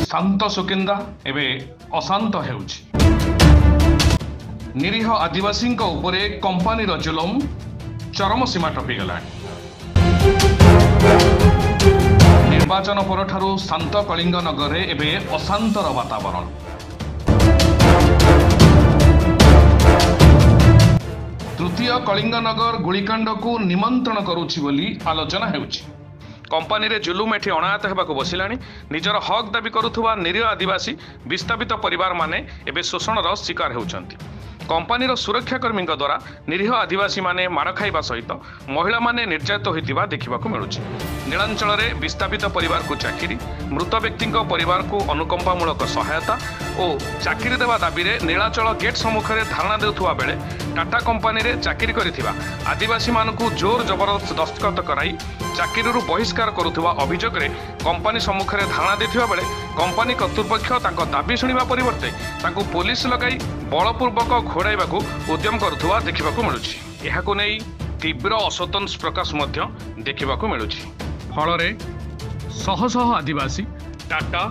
शांत सुकिंदा एबे अशांत हेउछि। निरीह आदिवासी उपरे कंपानीर जुलम चरम सीमा टपिगला। निर्वाचन परठारु शांत कलिंग नगरे एबे अशांतर वातावरण। तृतीय कलिंग नगर गुलिकांड को निमंत्रण करुछि बोली आलोचना हेउछि। कंपानी रे जुलुम एठी अनायत हेबाकु बसिलानी। निजर हक दाबी करुथुवा निरीह आदिवासी विस्थापित परिवार माने एबे शोषणर शिकार हेउछंती। कंपानीर सुरक्षाकर्मी द्वारा निरीह आदिवासी माने माड़ खाइबा सहित महिला माने निर्यात होइतिबा देखिबाकु मिलुछि। नीलांचल रे विस्थापित परिवार को चाकरी, मृत व्यक्ति परिवार को अनुकंपामूलक सहायता और चाकरी देवा दाबी रे नीलांचल गेट सम्मुख में धारणा देउथुवा बेले टाटा कंपानी रे चाकरी करिथिबा आदिवासी मानकु जोर जबरदस्त दस्तखत कराई चाकरी बहिष्कार करुथुवा अभियोग रे कंपानी सम्मुख में धारणा देथिबा बेले कंपानी कर्तृपक्ष तांको दाबी शुणिबा परिवर्ते तांको पुलिस लगाई बलपूर्वक घोड़ाइबाकू उद्यम करुथुवा देखिबाकू मिलुछि। एहाकू नै तीव्र असंतोष प्रकाश मध्य देखिबाकू मिलुछि। फलरे शह शह आदिवासी टाटा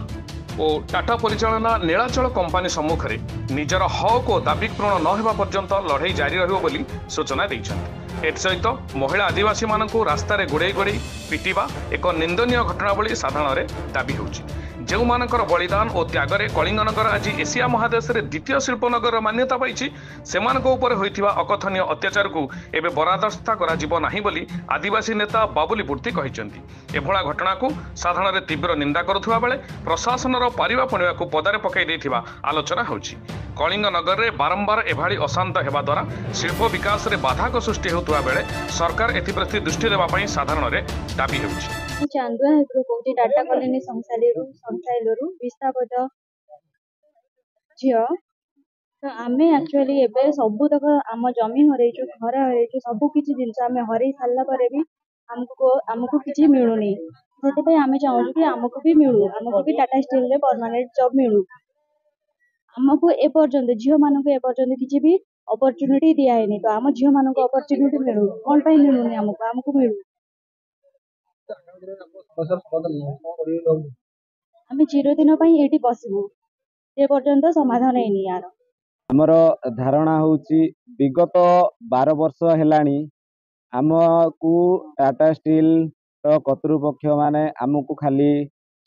और टाटा परिचालना नीलाचल कंपानी सम्मुख में निजर हक और दाबी पूर्ण न होगा पर्यंत लड़ाई जारी रहिबो बोली सूचना दैछन्ति। एसहित महिला आदिवासी मानकू रास्तार गोड़े गोड़े पिटिबा एक निंदनीय घटना बोली साधारण दाबी होउछि। जो मानकर बलिदान और त्यागरे कलिंग नगर आज एशिया महादेश रे द्वितीय शिल्पनगर मान्यता पाइछि सेमानक ऊपर होइथिबा अकथनीय अत्याचार को एबे बरादस्ता करा जिवो नाही बोली आदिवासी नेता बाबुली बुर्ती कहिसेंति। एभला घटना को साधारण रे तीव्र निंदा करुथुवा बेले प्रशासनर पारिबा पणिबा को पदारे पकाई दैथिबा आलोचना होउछि। कलिंग नगर रे बारंबार एभाली अशांत हेबा द्वारा शिल्प विकास रे बाधक सृष्टि होतुवा बेले सरकार एथिप्रति दृष्टि देबा पई साधारण रे दाबी होउछि। चांदुआ हेतु कोटी टाटा कॉलोनी संसाइलरू विस्थापित झियो तो आमे एक्चुअली एबे सब तक आम जमी हरैछु घर हरैछु सब किछि जिंस आमे हरै सारला परे भी हमको किछि मिलुनी। सेते पे आमे चाहू कि हमको भी मिलू, हमको भी टाटा स्टील रे परमानेंट जॉब मिलू। हमको ए पर्यंत झियो मानको ए पर्यंत किछि भी अपॉर्चुनिटी दिया हैनी तो आम झियो मानको अपॉर्चुनिटी मिलू कोन पई मिलुनी हमको मिलू। आमे चिरदिन पई एठी बसिबू ए पर्यंत समाधान हैनी यार। हमर धारणा होउची विगत 12 वर्ष हेलानी हमकू टाटा स्टील तो कर्तृपक्ष माने हमकू खाली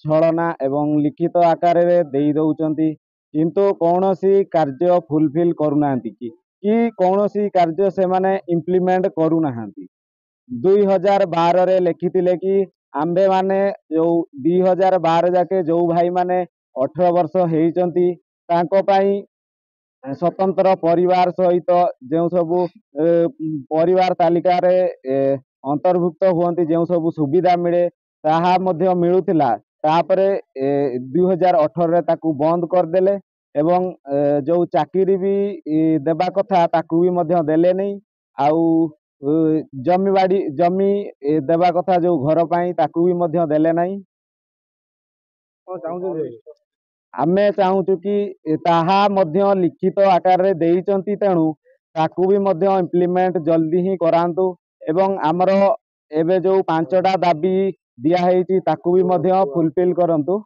छलना एवं लिखित आकार रे देई दउचंती किंतु कौनसी कार्य फुलफिल करूनांती कि कौनसी कार्य से माने इम्प्लीमेंट करूनांती। 2012 रे लिखिथिले कि आंबे माने जो 2012 जाके जो भाई माने 18 वर्ष हेइचंती तांको पाई स्वतंत्र परिवार सहित जो सबू परिवार तालिका रे अंतर्भुक्त हुअंती जो सबू सुविधा मिले ताहा मध्य मिलुथिला। तापरे 2018 रे ताकू बंद कर देले एवं जो चाकरी भी देबा कथा ताकू भी मध्य देले नहीं। आउ जमी देबा कथा जो घर पाई ताकू भी मध्य देले नहीं। आमे चाहूँ कि ताहा मध्य लिखित आकार रे देइचंती तेणु ताकू भी मध्य इम्प्लीमेंट जल्दी ही करांतु एवं आमर एबे जो 5टा दाबी दिया हेइची ताकू भी मध्य फुलफिल करंतु।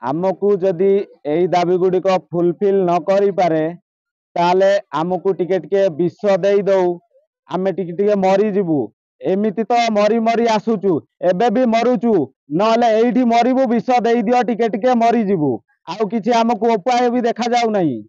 आमको जदि एई दाबी गुडी को फुलफिल न करि पारे ताले आमको टिके टिके विष देई दउ आमे टिके टिके मरी जिबू। एमिति तो मरी मरी आसुचु एबे भी मरुचु नले एइठी मरिबू विष देई दियो टिके टिके मरी जिबू आउ किछि हमको उपाय भी देखा जाउ नहीं।